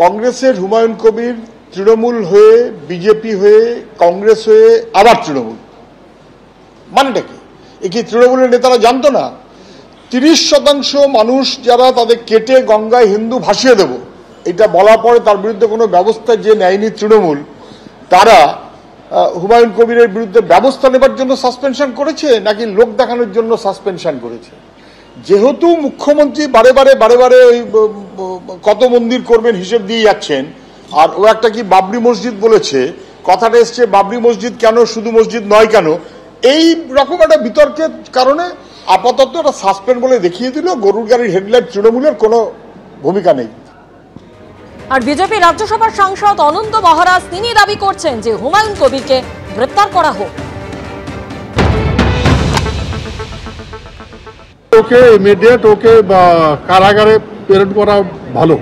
কংগ্রেসের হুমায়ুন কবির তৃণমূল হয়ে বিজেপি হয়ে কংগ্রেস হয়ে আবার তৃণমূল, মানেটা কি? এ কি তৃণমূলের নেতারা জানতো না 30% মানুষ যারা তাদের কেটে গঙ্গায় হিন্দু ভাসিয়ে দেব এটা বলার পরে তার বিরুদ্ধে কোনো ব্যবস্থা যে নেয়নি তৃণমূল, তারা হুমায়ুন কবিরের বিরুদ্ধে ব্যবস্থা নেবার জন্য সাসপেনশন করেছে নাকি লোক দেখানোর জন্য সাসপেনশন করেছে? যেহেতু মুখ্যমন্ত্রী বারে বারে ওই কত মন্দির করবেন হিসেব দিয়ে যাচ্ছেন, আর ও একটা কি বাবরি মসজিদ বলেছে, কথাটা এসছে বাবরি মসজিদ কেন, শুধু মসজিদ নয় কেন, এই রকম একটা বিতর্কের কারণে আপাতত একটা সাসপেন্ড বলে দেখিয়ে দিল। গরুর গাড়ির হেডলাইট তৃণমূলের কোনো ভূমিকা নেই। আর বিজেপি রাজ্যসভার সাংসদ অনন্ত মহারাজ তিনি দাবি করছেন যে হুমায়ুন কবিরকে গ্রেফতার করা হোক। ওকে ইমিডিয়েট ওকে কারাগারে প্রেরণ করা ভালো,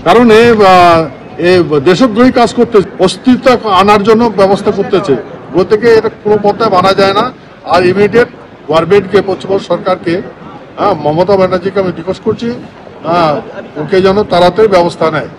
কারণ এ দেশদ্রোহী কাজ করতে, অস্তিত্ব আনার জন্য ব্যবস্থা করতেছে। ও থেকে এটা কোনো পথে মানা যায় না। আর ইমিডিয়েট গভর্নমেন্টকে, পশ্চিমবঙ্গ সরকারকে, মমতা ব্যানার্জিকে আমি রিকোয়েস্ট করছি ওকে যেন তাড়াতাড়ি ব্যবস্থা নেয়।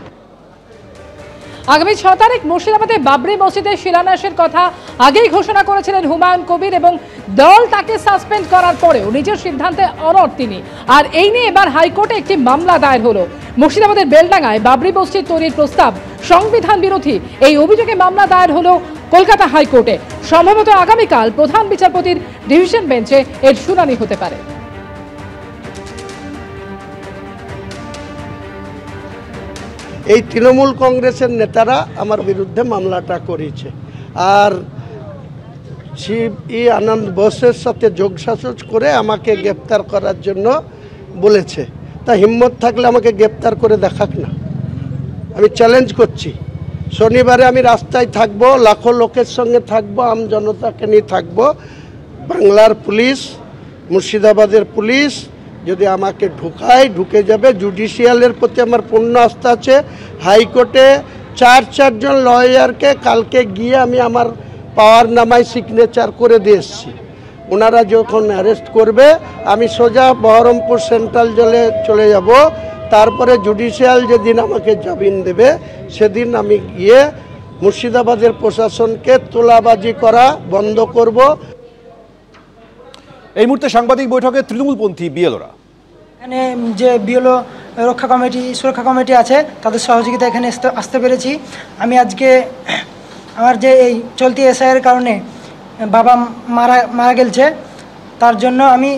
আগামী 6 তারিখ মুর্শিদাবাদে বাবরি মসজিদের শিলান্যাসের কথা আগেই ঘোষণা করেছিলেন হুমায়ুন কবির এবং দল তাকে সাসপেন্ড করার পরেও নিজের সিদ্ধান্তে অনড় তিনি। আর এই নিয়ে এবার হাইকোর্টে একটি মামলা দায়ের হলো। মুর্শিদাবাদের বেলডাঙ্গায় বাবরি মসজিদ তৈরির প্রস্তাব সংবিধান বিরোধী, এই অভিযোগে মামলা দায়ের হলো কলকাতা হাইকোর্টে। সম্ভবত আগামীকাল প্রধান বিচারপতির ডিভিশন বেঞ্চে এর শুনানি হতে পারে। এই তৃণমূল কংগ্রেসের নেতারা আমার বিরুদ্ধে মামলাটা করেছে, আর শিবই আনন্দ বোসের সাথে যোগসাজশ করে আমাকে গ্রেপ্তার করার জন্য বলেছে। তা হিম্মত থাকলে আমাকে গ্রেপ্তার করে দেখাক না, আমি চ্যালেঞ্জ করছি। শনিবারে আমি রাস্তায় থাকবো, লাখো লোকের সঙ্গে থাকবো, আম জনতাকে নিয়ে থাকবো। বাংলার পুলিশ, মুর্শিদাবাদের পুলিশ যদি আমাকে ঢুকে যাবে। জুডিশিয়ালের প্রতি আমার পূর্ণ আস্থা আছে। হাইকোর্টে 4 জন লয়ারকে কালকে গিয়ে আমি আমার পাওয়ার নামায় সিগনেচার করে দিয়ে এসেছি। ওনারা যখন অ্যারেস্ট করবে আমি সোজা বহরমপুর সেন্ট্রাল জেলে চলে যাব। তারপরে জুডিশিয়াল যেদিন আমাকে জামিন দেবে সেদিন আমি গিয়ে মুর্শিদাবাদের প্রশাসনকে তোলাবাজি করা বন্ধ করব। এই মুহূর্তে সাংবাদিক বৈঠকে তৃণমূলপন্থী বিএলওরা, এখানে যে বিএলও রক্ষা কমিটি, সুরক্ষা কমিটি আছে, তাদের সহযোগিতা এখানে আসতে পেরেছি। আমি আজকে আমার যে এই চলতি এসআইয়ের কারণে বাবা মারা গেছে, তার জন্য আমি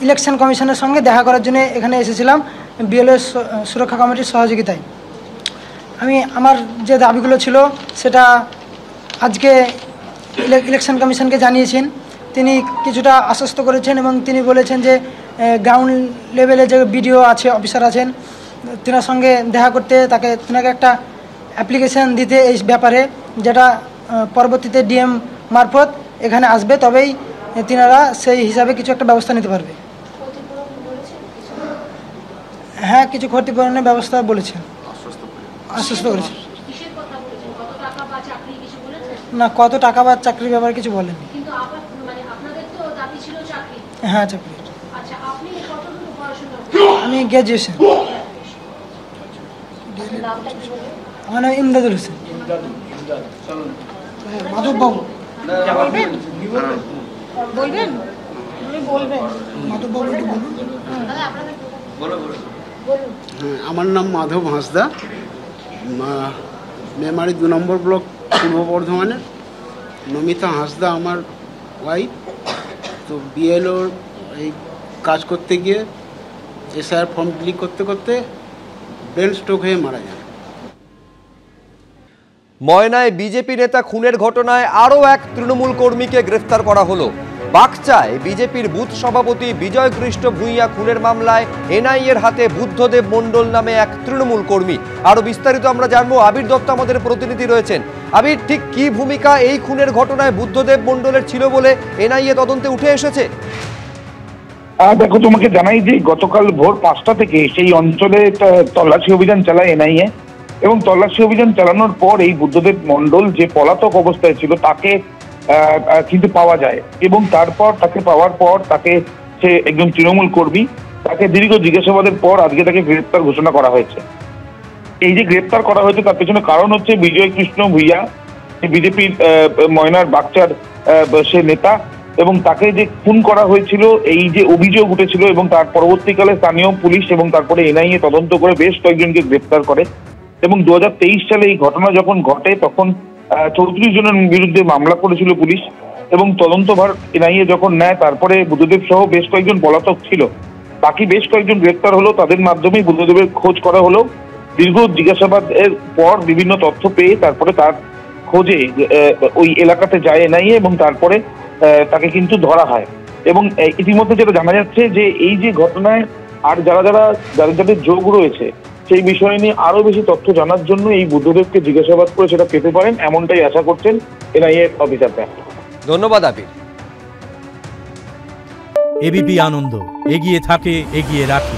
ইলেকশন কমিশনের সঙ্গে দেখা করার জন্য এখানে এসেছিলাম বিএলও সুরক্ষা কমিটির সহযোগিতায়। আমি আমার যে দাবিগুলো ছিল সেটা আজকে ইলেকশন কমিশনকে জানিয়েছেন। তিনি কিছুটা আশ্বস্ত করেছেন এবং তিনি বলেছেন যে গ্রাউন্ড লেভেলে যে বিডিও আছে, অফিসার আছেন, তেনার সঙ্গে দেখা করতে, তেনাকে একটা অ্যাপ্লিকেশান দিতে এই ব্যাপারে, যেটা পরবর্তীতে ডিএম মারফত এখানে আসবে, তবেই তিনারা সেই হিসাবে কিছু একটা ব্যবস্থা নিতে পারবে। হ্যাঁ, কিছু ক্ষতিপূরণের ব্যবস্থা বলেছেন, আশ্বস্ত করেছেন। না, কত টাকা বা চাকরির ব্যাপারে কিছু বলেননি। হ্যাঁ, চাকরি। আমি গ্র্যাজুয়েশন। আমার নাম ইমদাদুল হোসেন। মাধববাবু বলবেন? মাধববাবু একটু বলুন। আমার নাম মাধব হাঁসদা, মেমারি 2 নম্বর ব্লক, পূর্ব বর্ধমানের। নমিতা হাঁসদা আমার ওয়াইফ। তো বিএলওর এই কাজ করতে গিয়ে এসআইআর ফর্ম ফিল করতে করতে ব্রেন স্ট্রোক হয়ে মারা যায়। ময়নায় বিজেপি নেতা খুনের ঘটনায় আরও এক তৃণমূল কর্মীকে গ্রেফতার করা হলো। বাকচায় বিজেপির বুথ সভাপতি বিজয় কৃষ্ণ ভূঁইয়া খুনের মামলায় এনআইএর হাতে বুদ্ধদেব মণ্ডল নামে এক তৃণমূল কর্মী। আরো বিস্তারিত আমরা জানবো, আবির দত্ত আমাদের প্রতিনিধি রয়েছেন। আবির, ঠিক কি ভূমিকা এই খুনের ঘটনায় বুদ্ধদেব মণ্ডলের ছিল বলে এনআইএ তদন্তে উঠে এসেছে? দেখো, তোমাকে জানাই যে গতকাল ভোর 5টা থেকে সেই অঞ্চলে তল্লাশি অভিযান চালায় এনআইএ, এবং তল্লাশি অভিযান চালানোর পর এই বুদ্ধদেব মণ্ডল যে পলাতক অবস্থায় ছিল তাকে কিন্তু পাওয়া যায়, এবং তারপর তাকে পাওয়ার পর তাকে, সে একজন তৃণমূল কর্মী, তাকে দীর্ঘ জিজ্ঞাসাবাদের পর আজকে তাকে গ্রেপ্তার ঘোষণা করা হয়েছে। এই যে গ্রেপ্তার করা হয়েছে তার পেছনে কারণ হচ্ছে বিজয় কৃষ্ণ ভুইয়া, বিজেপির ময়নার বাগচার সে নেতা, এবং তাকে যে খুন করা হয়েছিল এই যে অভিযোগ উঠেছিল, এবং তার পরবর্তীকালে স্থানীয় পুলিশ এবং তারপরে এনআইএ তদন্ত করে বেশ কয়েকজনকে গ্রেপ্তার করে। এবং 2023 সালে এই ঘটনা যখন ঘটে তখন 34 জনের বিরুদ্ধে মামলা করেছিল পুলিশ, এবং তদন্তভার এনআইএ যখন নেয় তারপরে বুদ্ধদেব সহ বেশ কয়েকজন পলাতক ছিল, বাকি বেশ কয়েকজন গ্রেপ্তার হলো, তাদের মাধ্যমেই বুদ্ধদেবের খোঁজ করা হলো। দীর্ঘ জিজ্ঞাসাবাদের পর বিভিন্ন তথ্য পেয়ে তারপরে তার খোঁজে ওই এলাকাতে যায় এনআইএ, এবং তারপরে তাকে কিন্তু ধরা হয়। এবং ইতিমধ্যে যেটা জানা যাচ্ছে যে এই যে ঘটনায় আর যাদের যোগ রয়েছে সেই বিষয় নিয়ে আরো বেশি তথ্য জানার জন্য এই বুদ্ধদেবকে জিজ্ঞাসাবাদ করে সেটা পেতে পারেন, এমনটাই আশা করছেন এনআইএ অফিসাররা। ধন্যবাদ আবির। এবিপি আনন্দ, এগিয়ে থাকে, এগিয়ে রাখে।